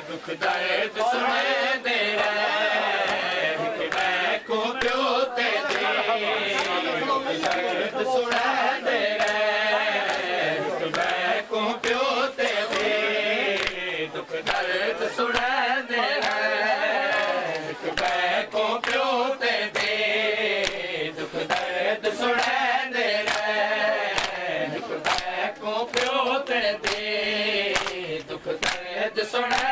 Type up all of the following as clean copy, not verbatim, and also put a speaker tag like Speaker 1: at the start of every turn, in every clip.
Speaker 1: दुख दर्द सुने एक मैं को प्यो ते दे दुख दर्द सुने एक मैं को प्यो ते दे दुख दर्द सुने एक मैं को प्यो ते दे दुख दर्द सुने एक मैं को प्यो ते दे दुख दर्द सुने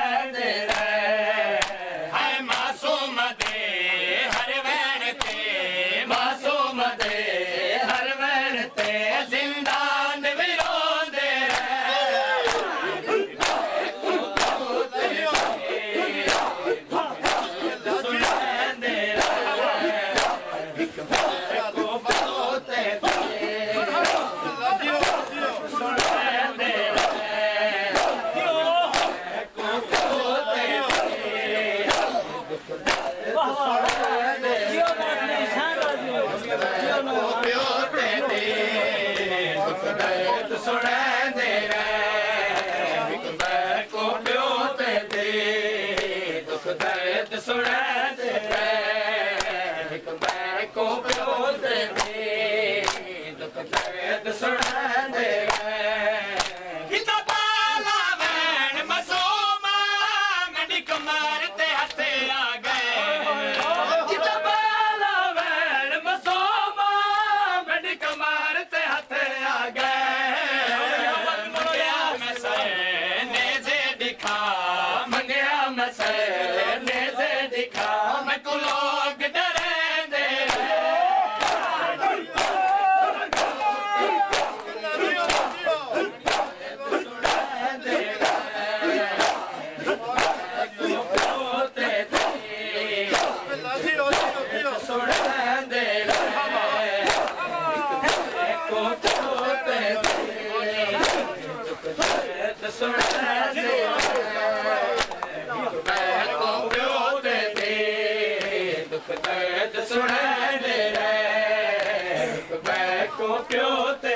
Speaker 1: सुने दे रे मैं को प्यो ते